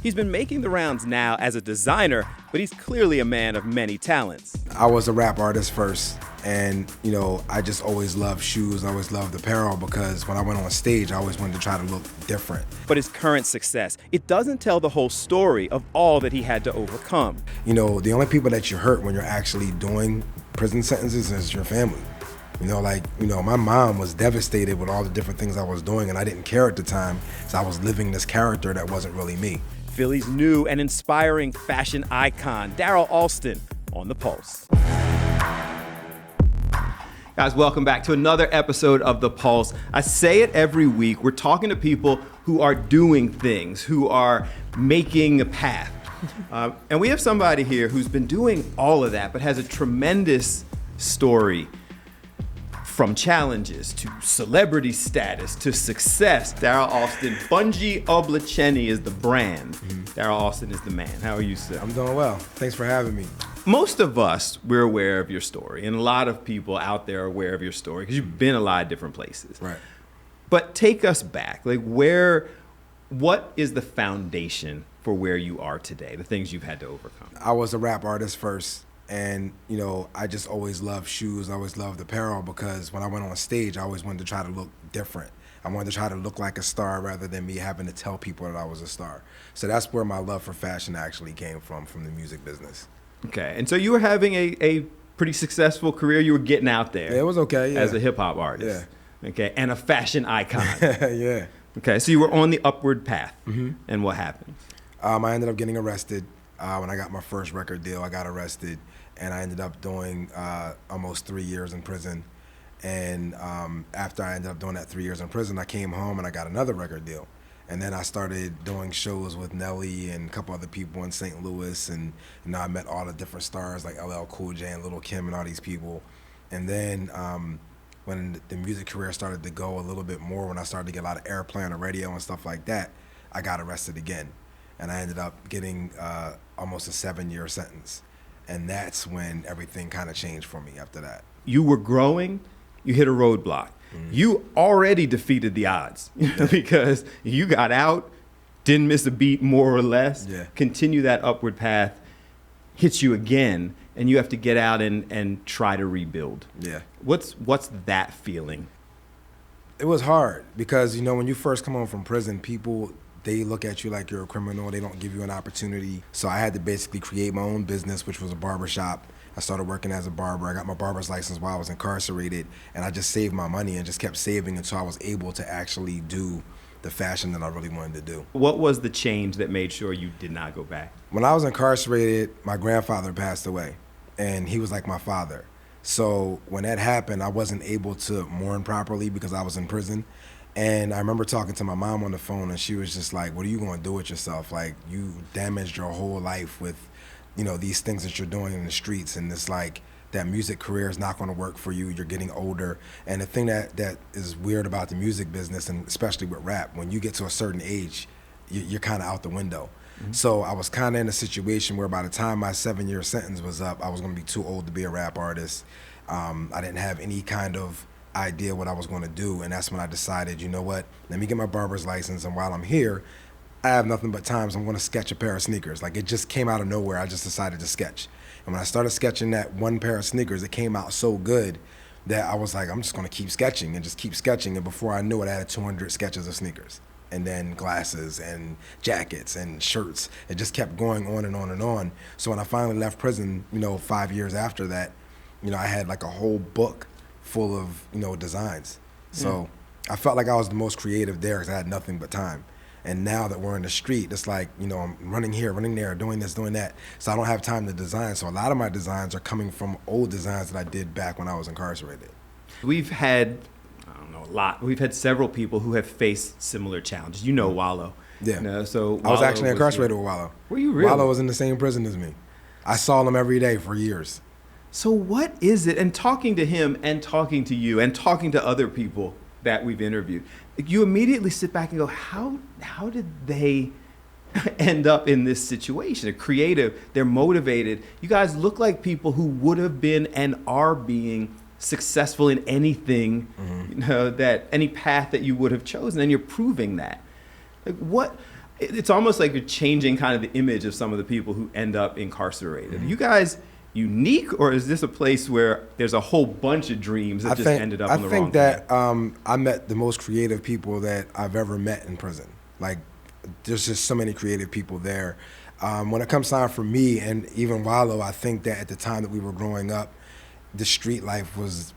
He's been making the rounds now as a designer, but he's clearly a man of many talents. I was a rap artist first, and I just always loved shoes. I always loved apparel because when I went on stage, I always wanted to try to look different. But his current success, it doesn't tell the whole story of all that he had to overcome. The only people that you hurt when you're actually doing prison sentences is your family. My mom was devastated with all the different things I was doing, and I didn't care at the time, so I was living this character that wasn't really me. Philly's new and inspiring fashion icon, Darrell Alston, on The Pulse. Guys, welcome back to another episode of The Pulse. I say it every week. We're talking to people who are doing things, who are making a path. And we have somebody here who's been doing all of that, but has a tremendous story. From challenges to celebrity status to success, Darrell Alston. Bungee Oblečení is the brand. Darrell Alston is the man. How are you, sir? I'm doing well. Thanks for having me. Most of us, we're aware of your story, and a lot of people out there are aware of your story because you've been a lot of different places. Right. But take us back. What is the foundation for where you are today, the things you've had to overcome? I was a rap artist first. And, I just always loved shoes. I always loved apparel because when I went on stage, I always wanted to try to look different. I wanted to try to look like a star rather than me having to tell people that I was a star. So that's where my love for fashion actually came from the music business. Okay. And so you were having a pretty successful career. You were getting out there. Yeah, it was okay, yeah. As a hip hop artist. Yeah. Okay. And a fashion icon. Yeah. Okay. So you were on the upward path. Mm-hmm. And what happened? I ended up getting arrested. When I got my first record deal, I got arrested. And I ended up doing almost 3 years in prison. And after I ended up doing that 3 years in prison, I came home and I got another record deal. And then I started doing shows with Nelly and a couple other people in St. Louis. And I met all the different stars like LL Cool J and Lil' Kim and all these people. And then when the music career started to go a little bit more, when I started to get a lot of airplay on the radio and stuff like that, I got arrested again. And I ended up getting almost a 7-year sentence. And that's when everything kind of changed for me after that. You were growing, you hit a roadblock. Mm-hmm. You already defeated the odds because you got out, didn't miss a beat more or less, continue that upward path, hits you again, and you have to get out and try to rebuild. Yeah. What's that feeling? It was hard because, when you first come home from prison, people, they look at you like you're a criminal. They don't give you an opportunity. So I had to basically create my own business, which was a barbershop. I started working as a barber. I got my barber's license while I was incarcerated, and I just saved my money and just kept saving until I was able to actually do the fashion that I really wanted to do. What was the change that made sure you did not go back? When I was incarcerated, my grandfather passed away, and he was like my father. So when that happened, I wasn't able to mourn properly because I was in prison. And I remember talking to my mom on the phone, and she was just like, what are you going to do with yourself? Like, you damaged your whole life with, these things that you're doing in the streets. And it's like, that music career is not going to work for you. You're getting older. And the thing that is weird about the music business, and especially with rap, when you get to a certain age, you're kind of out the window. Mm-hmm. So I was kind of in a situation where by the time my 7-year sentence was up, I was going to be too old to be a rap artist. I didn't have any kind of idea what I was going to do, and that's when I decided, let me get my barber's license, and while I'm here, I have nothing but time, so I'm going to sketch a pair of sneakers. Like, it just came out of nowhere. I just decided to sketch. And when I started sketching that one pair of sneakers, it came out so good that I was like, I'm just going to keep sketching and just keep sketching, and before I knew it, I had 200 sketches of sneakers, and then glasses and jackets and shirts. It just kept going on and on and on. So when I finally left prison, 5 years after that, I had like a whole book full of, designs. So I felt like I was the most creative there because I had nothing but time. And now that we're in the street, it's like, I'm running here, running there, doing this, doing that. So I don't have time to design. So a lot of my designs are coming from old designs that I did back when I was incarcerated. We've had, a lot. We've had several people who have faced similar challenges. Wallow. Yeah. So I was actually incarcerated with Wallow. Were you really? Wallow was in the same prison as me. I saw him every day for years. So what is it, and talking to him and talking to you and talking to other people that we've interviewed, you immediately sit back and go, how did they end up in this situation? They're creative, they're motivated. You guys look like people who would have been and are being successful in anything, that any path that you would have chosen, and you're proving that. Like, what, it's almost like you're changing kind of the image of some of the people who end up incarcerated. Are you guys unique, or is this a place where there's a whole bunch of dreams that ended up on the wrong path? I think that I met the most creative people that I've ever met in prison. Like, there's just so many creative people there. When it comes time for me and even Wallow, I think that at the time that we were growing up, the street life was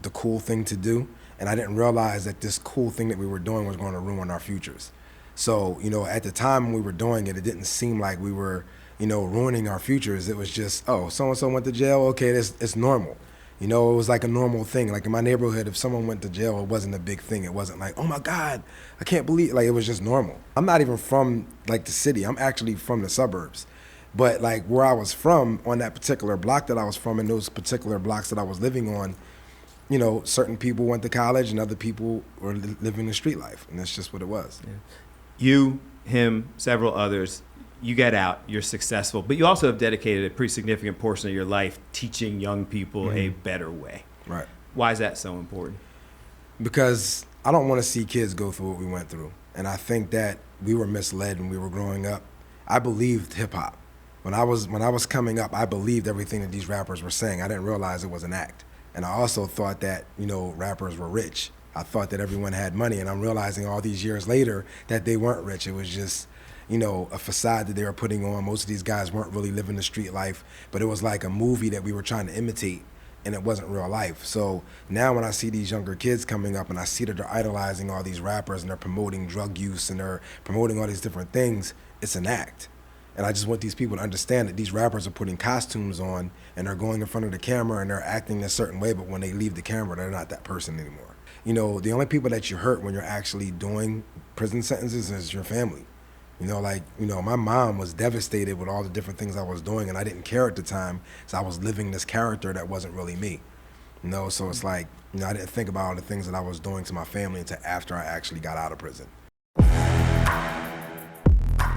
the cool thing to do. And I didn't realize that this cool thing that we were doing was going to ruin our futures. So, at the time when we were doing it, it didn't seem like we were, ruining our futures. It was just, oh, so-and-so went to jail, okay, it's normal. It was like a normal thing. Like in my neighborhood, if someone went to jail, it wasn't a big thing. It wasn't like, oh my God, I can't believe, like it was just normal. I'm not even from like the city. I'm actually from the suburbs. But like where I was from, on that particular block that I was from, and those particular blocks that I was living on, certain people went to college and other people were living the street life. And that's just what it was. Yeah. You, him, several others, you get out, you're successful, but you also have dedicated a pretty significant portion of your life teaching young people a better way. Right. Why is that so important? Because I don't want to see kids go through what we went through. And I think that we were misled when we were growing up. I believed hip hop. When I was coming up, I believed everything that these rappers were saying. I didn't realize it was an act. And I also thought that, rappers were rich. I thought that everyone had money, and I'm realizing all these years later that they weren't rich. It was just, a facade that they were putting on. Most of these guys weren't really living the street life, but it was like a movie that we were trying to imitate, and it wasn't real life. So now when I see these younger kids coming up and I see that they're idolizing all these rappers and they're promoting drug use and they're promoting all these different things, it's an act. And I just want these people to understand that these rappers are putting costumes on and they're going in front of the camera and they're acting a certain way, but when they leave the camera, they're not that person anymore. The only people that you hurt when you're actually doing prison sentences is your family. My mom was devastated with all the different things I was doing, and I didn't care at the time, so I was living this character that wasn't really me. So it's like, I didn't think about all the things that I was doing to my family until after I actually got out of prison.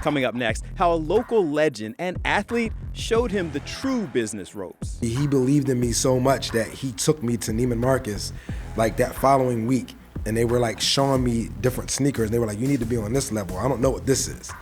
Coming up next, how a local legend and athlete showed him the true business ropes. He believed in me so much that he took me to Neiman Marcus like that following week, and they were like showing me different sneakers. They were like, you need to be on this level. I don't know what this is.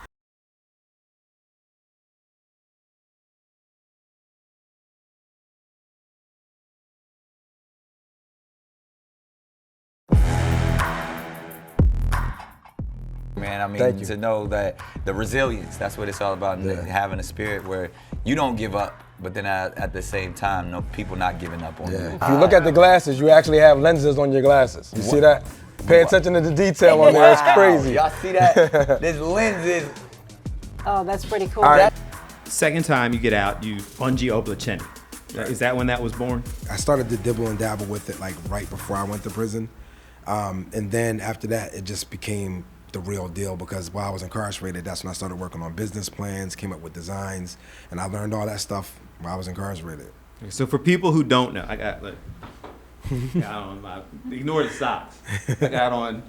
Man, I mean, to know that the resilience, that's what it's all about, having a spirit where you don't give up, but then at the same time, people not giving up on you. If you look at the glasses, you actually have lenses on your glasses. You see that? Pay attention to the detail on there, it's crazy. Y'all see that? There's lenses. Oh, that's pretty cool. All right. Second time you get out, you Bungee Oblečení. Is that when that was born? I started to dibble and dabble with it like right before I went to prison. And then after that, it just became the real deal, because while I was incarcerated, that's when I started working on business plans, came up with designs, and I learned all that stuff while I was incarcerated. So for people who don't know, I got on my, ignore the socks. I got on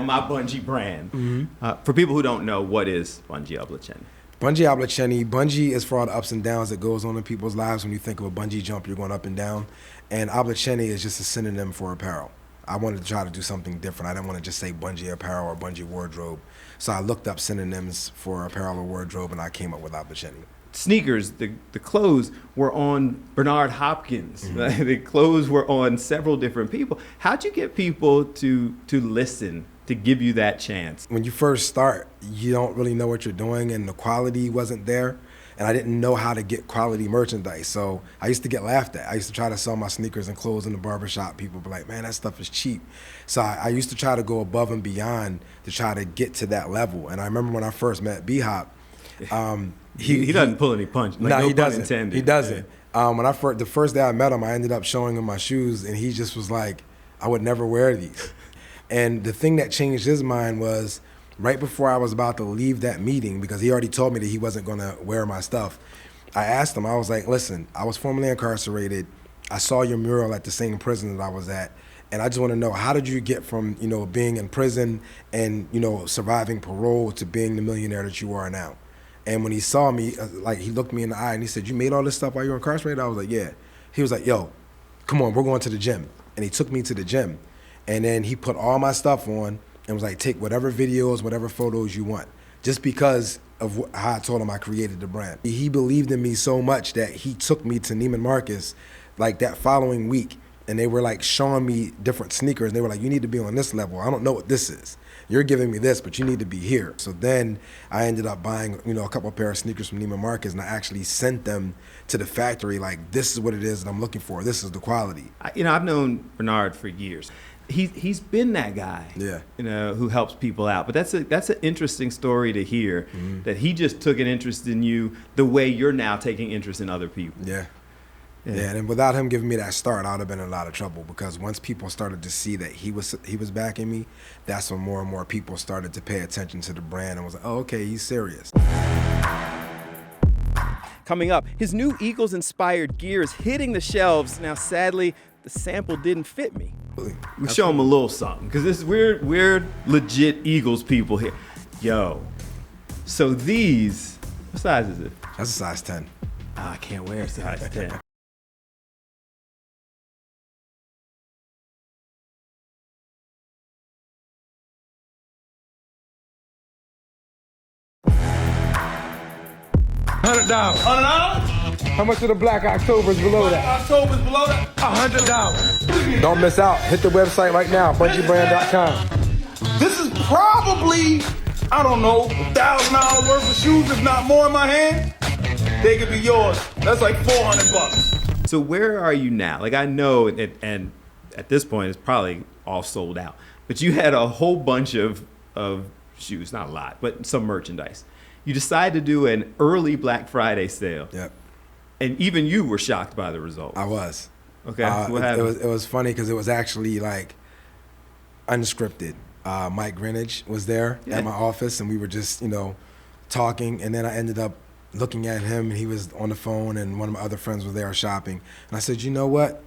my Bungee brand. For people who don't know, what is Bungee Oblečení? Bungee Oblečení. Bungee is for all the ups and downs that goes on in people's lives. When you think of a bungee jump, you're going up and down. And Oblečení is just a synonym for apparel. I wanted to try to do something different. I didn't want to just say Bungee apparel or Bungee wardrobe. So I looked up synonyms for apparel or wardrobe, and I came up with Oblečení. Sneakers, the clothes were on Bernard Hopkins. The clothes were on several different people. How'd you get people to listen, to give you that chance? When you first start, you don't really know what you're doing, and the quality wasn't there. And I didn't know how to get quality merchandise. So I used to get laughed at. I used to try to sell my sneakers and clothes in the barbershop. People were like, man, that stuff is cheap. So I used to try to go above and beyond to try to get to that level. And I remember when I first met B-Hop, he doesn't pull any punch. Like, no, he doesn't. Intended. He doesn't. When the first day I met him, I ended up showing him my shoes, and he just was like, I would never wear these. And the thing that changed his mind was, right before I was about to leave that meeting, because he already told me that he wasn't gonna wear my stuff, I asked him, I was like, listen, I was formerly incarcerated. I saw your mural at the same prison that I was at. And I just wanna know, how did you get from, being in prison and, surviving parole to being the millionaire that you are now? And when he saw me, he looked me in the eye and he said, you made all this stuff while you were incarcerated? I was like, yeah. He was like, yo, come on, we're going to the gym. And he took me to the gym. And then he put all my stuff on and was like, take whatever videos, whatever photos you want. just because of how I told him I created the brand. He believed in me so much that he took me to Neiman Marcus like that following week, and they were like showing me different sneakers. And they were like, you need to be on this level. I don't know what this is. You're giving me this, but you need to be here. So then I ended up buying, a couple of pair of sneakers from Neiman Marcus, and I actually sent them to the factory like, this is what it is that I'm looking for. This is the quality. I've known Bernard for years. He's been that guy, who helps people out. But that's an interesting story to hear, that he just took an interest in you the way you're now taking interest in other people. Yeah, and without him giving me that start, I would have been in a lot of trouble, because once people started to see that he was backing me, that's when more and more people started to pay attention to the brand and was like, oh, okay, he's serious. Coming up, his new Eagles-inspired gear is hitting the shelves. Now, sadly, the sample didn't fit me. We show him a little something, because we're legit Eagles people here. Yo, so these, what size is it? That's a size 10. I can't wear a size 10. $100. $100? How much of the Black October's below that? October's below that? $100. Don't miss out. Hit the website right now, bungeebrand.com. This is probably, I don't know, $1,000 worth of shoes, if not more in my hand. They could be yours. That's like $400. So where are you now? Like, I know, and at this point, it's probably all sold out. But you had a whole bunch of shoes, not a lot, but some merchandise. You decided to do an early Black Friday sale. Yep. And even you were shocked by the results. I was. Okay, so what happened? It was funny because it was actually like unscripted. Mike Greenidge was there at my office, and we were just, talking. And then I ended up looking at him, and he was on the phone, and one of my other friends was there shopping. And I said, you know what?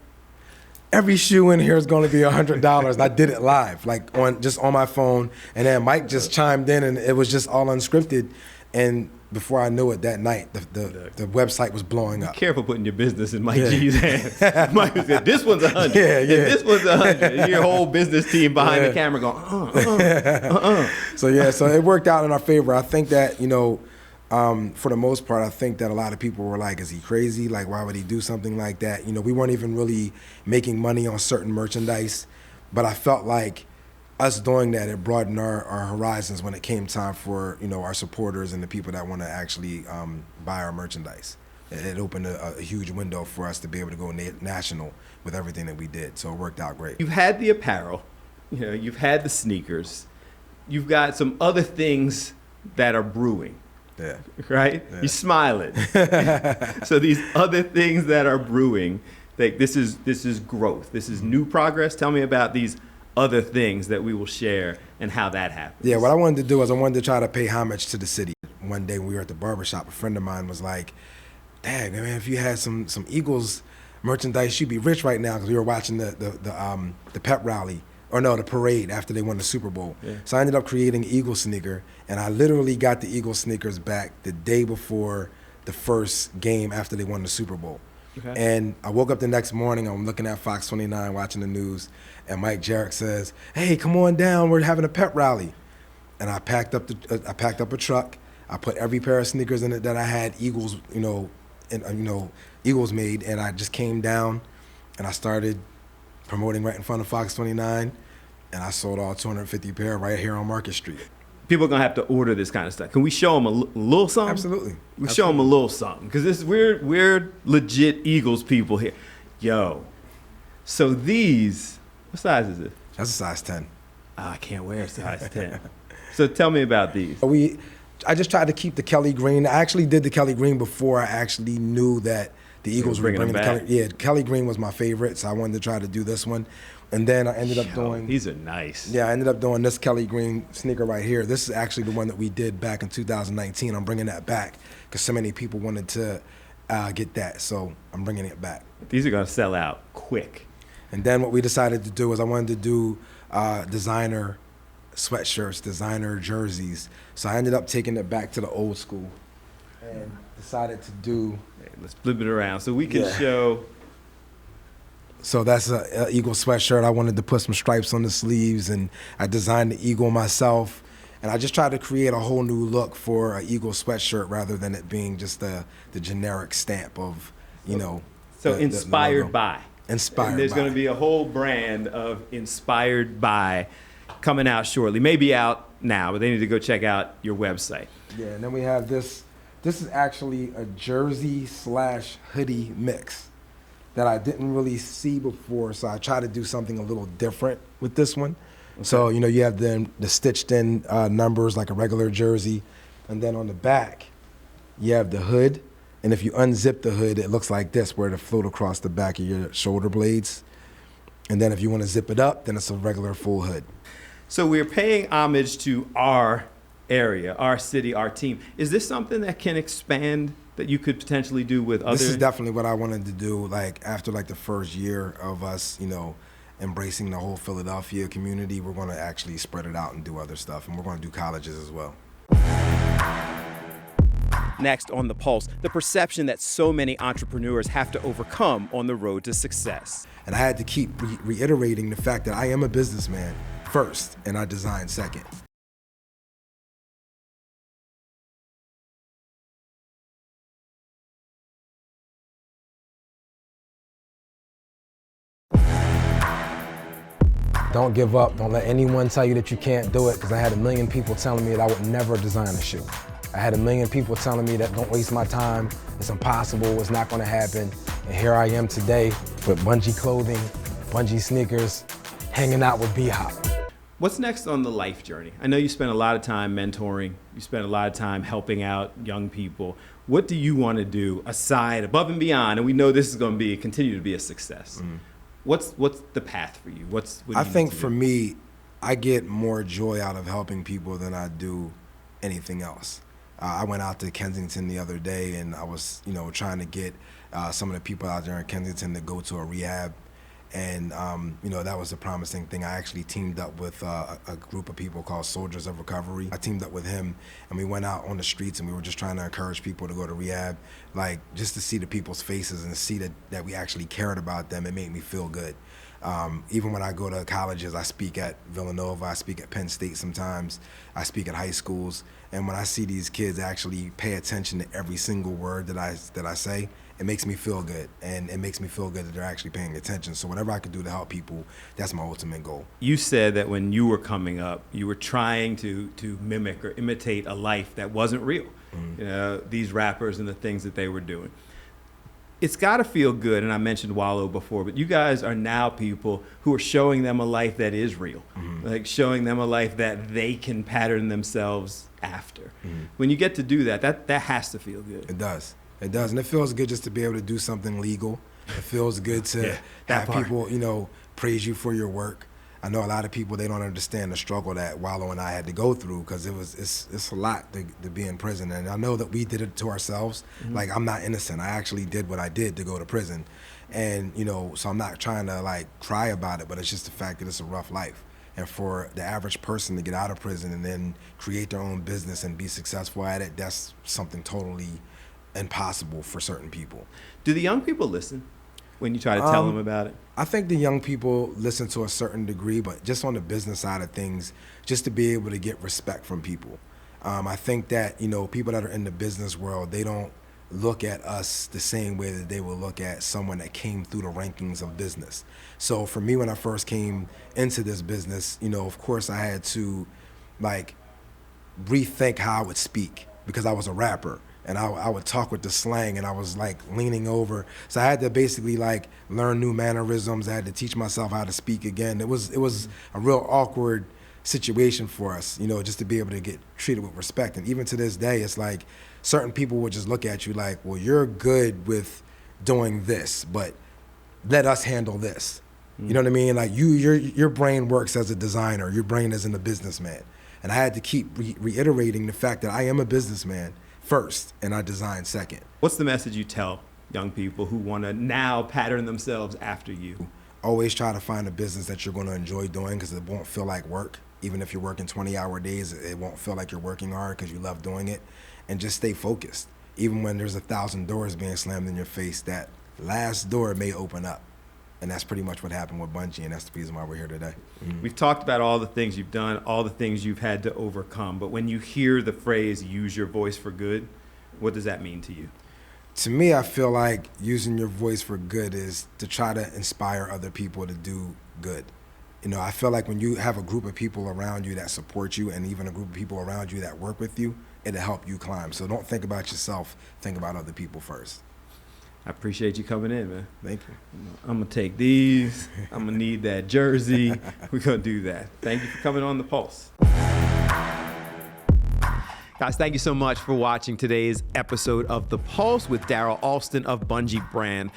Every shoe in here is going to be $100. And I did it live, like on my phone. And then Mike just chimed in, and it was just all unscripted. And before I knew it, that night, the website was blowing up. Be careful putting your business in Mike G's hands. Mike said, this one's 100. Yeah. This one's 100. Your whole business team behind the camera going, So it worked out in our favor. I think that, for the most part, I think that a lot of people were like, is he crazy? Like, why would he do something like that? We weren't even really making money on certain merchandise. But I felt like us doing that, it broadened our horizons when it came time for, our supporters and the people that want to actually buy our merchandise. It opened a huge window for us to be able to go national with everything that we did. So it worked out great. You've had the apparel, you've had the sneakers, you've got some other things that are brewing. Yeah. Right? Yeah. You're smiling. So these other things that are brewing, this is growth. This is new progress. Tell me about these other things that we will share and how that happens. Yeah, what I wanted to do is I wanted to try to pay homage to the city. One day when we were at the barbershop, a friend of mine was like, dang, man, if you had some Eagles merchandise, you'd be rich right now, because we were watching the pep rally, or no, the parade after they won the Super Bowl. Yeah. So I ended up creating an Eagle sneaker, and I literally got the Eagle sneakers back the day before the first game after they won the Super Bowl. Okay. And I woke up the next morning, I'm looking at Fox 29, watching the news, and Mike Jarrett says, hey, come on down, we're having a pep rally. And I packed up a truck. I put every pair of sneakers in it that I had Eagles, Eagles made, and I just came down and I started promoting right in front of Fox 29, and I sold all 250 pair right here on Market Street. People are gonna have to order this kind of stuff. Can we show them a little something? Absolutely. Show them a little something, because we're legit Eagles people here. Yo, so these, what size is it? That's a size 10. I can't wear a size 10. So tell me about these. I just tried to keep the Kelly Green. I actually did the Kelly Green before I actually knew that the Eagles were bringing the Kelly. Yeah, Kelly Green was my favorite, so I wanted to try to do this one. And then I ended up doing... These are nice. Yeah, I ended up doing this Kelly Green sneaker right here. This is actually the one that we did back in 2019. I'm bringing that back because so many people wanted to get that, so I'm bringing it back. These are going to sell out quick. And then what we decided to do is I wanted to do designer sweatshirts, designer jerseys. So I ended up taking it back to the old school and decided to do... Hey, let's flip it around so we can show... So that's an Eagle sweatshirt. I wanted to put some stripes on the sleeves, and I designed the Eagle myself. And I just tried to create a whole new look for an Eagle sweatshirt rather than it being just the generic stamp of, you know. So inspired by. Inspired and there's by. going to be a whole brand of inspired by coming out shortly. Maybe out now, but they need to go check out your website. Yeah, and then we have this. This is actually a jersey / hoodie mix that I didn't really see before, so I tried to do something a little different with this one. Okay. So, you know, you have the stitched in numbers like a regular jersey, and then on the back, you have the hood, and if you unzip the hood, it looks like this, where it float across the back of your shoulder blades. And then if you want to zip it up, then it's a regular full hood. So we're paying homage to our area, our city, our team. Is this something that can expand, that you could potentially do with others? This is definitely what I wanted to do, like after like the first year of us, you know, embracing the whole Philadelphia community. We're going to actually spread it out and do other stuff, and we're going to do colleges as well. Next on The Pulse, the perception that so many entrepreneurs have to overcome on the road to success. And I had to keep reiterating the fact that I am a businessman first, and I design second. Don't give up. Don't let anyone tell you that you can't do it, because I had a million people telling me that I would never design a shoe. I had a million people telling me that don't waste my time, it's impossible, it's not gonna happen. And here I am today with Bungee clothing, Bungee sneakers, hanging out with B-Hop. What's next on the life journey? I know you spent a lot of time mentoring, you spent a lot of time helping out young people. What do you want to do aside, above and beyond, and we know this is going to continue to be a success. What's the path for you? What I think for me, I get more joy out of helping people than I do anything else. I went out to Kensington the other day, and I was, you know, trying to get some of the people out there in Kensington to go to a rehab. And, you know, that was a promising thing. I actually teamed up with a group of people called Soldiers of Recovery. I teamed up with him, and we went out on the streets, and we were just trying to encourage people to go to rehab, like just to see the people's faces and to see that we actually cared about them. It made me feel good. Even when I go to colleges, I speak at Villanova, I speak at Penn State sometimes, I speak at high schools, and when I see these kids actually pay attention to every single word that I say, it makes me feel good, and it makes me feel good that they're actually paying attention. So whatever I could do to help people, that's my ultimate goal. You said that when you were coming up, you were trying to mimic or imitate a life that wasn't real. You know, these rappers and the things that they were doing. It's got to feel good, and I mentioned Wallow before, but you guys are now people who are showing them a life that is real, like showing them a life that they can pattern themselves after. When you get to do that has to feel good. It does. It does, and it feels good just to be able to do something legal. It feels good to have people, you know, praise you for your work. I know a lot of people, they don't understand the struggle that Wallow and I had to go through, because it's a lot to be in prison. And I know that we did it to ourselves. Like, I'm not innocent. I actually did what I did to go to prison. And, you know, so I'm not trying to, like, cry about it, but it's just the fact that it's a rough life. And for the average person to get out of prison and then create their own business and be successful at it, that's something totally impossible for certain people. Do the young people listen when you try to tell them about it? I think the young people listen to a certain degree, but just on the business side of things, just to be able to get respect from people. I think that, you know, people that are in the business world, they don't look at us the same way that they will look at someone that came through the rankings of business. So for me, when I first came into this business, you know, of course I had to, like, rethink how I would speak, because I was a rapper. And I would talk with the slang, and I was like leaning over. So I had to basically like learn new mannerisms. I had to teach myself how to speak again. It was a real awkward situation for us, you know, just to be able to get treated with respect. And even to this day, it's like certain people would just look at you like, well, you're good with doing this, but let us handle this. You know what I mean? Like your brain works as a designer. Your brain isn't a businessman. And I had to keep reiterating the fact that I am a businessman first, and I design second. What's the message you tell young people who want to now pattern themselves after you? Always try to find a business that you're going to enjoy doing, because it won't feel like work. Even if you're working 20-hour days, it won't feel like you're working hard because you love doing it. And just stay focused. Even when there's 1,000 doors being slammed in your face, that last door may open up. And that's pretty much what happened with Bungee, and that's the reason why we're here today. We've talked about all the things you've done, all the things you've had to overcome, but when you hear the phrase, use your voice for good, what does that mean to you? To me, I feel like using your voice for good is to try to inspire other people to do good. You know, I feel like when you have a group of people around you that support you and even a group of people around you that work with you, it'll help you climb. So don't think about yourself, think about other people first. I appreciate you coming in, man. Thank you. I'm going to take these. I'm going to need that jersey. We're going to do that. Thank you for coming on The Pulse. Guys, thank you so much for watching today's episode of The Pulse with Darrell Alston of Bungee Brand.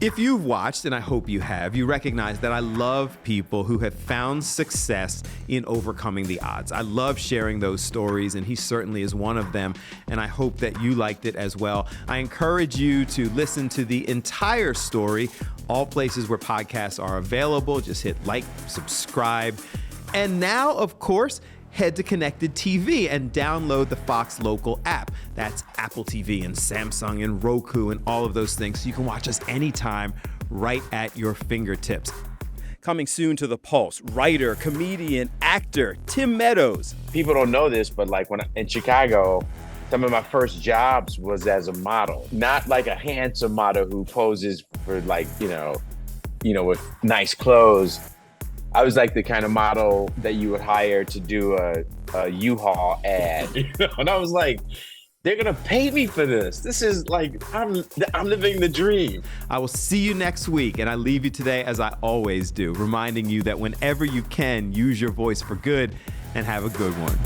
If you've watched, and I hope you have, you recognize that I love people who have found success in overcoming the odds. I love sharing those stories, and he certainly is one of them, and I hope that you liked it as well. I encourage you to listen to the entire story, all places where podcasts are available. Just hit like, subscribe, and now, of course, head to Connected TV and download the Fox Local app. That's Apple TV and Samsung and Roku and all of those things, so you can watch us anytime right at your fingertips. Coming soon to The Pulse, writer, comedian, actor, Tim Meadows. People don't know this, but like in Chicago, some of my first jobs was as a model. Not like a handsome model who poses for like, you know, with nice clothes. I was like the kind of model that you would hire to do a U-Haul ad, you know? And I was like, they're gonna pay me for this. This is like, I'm living the dream. I will see you next week, and I leave you today as I always do, reminding you that whenever you can, use your voice for good, and have a good one.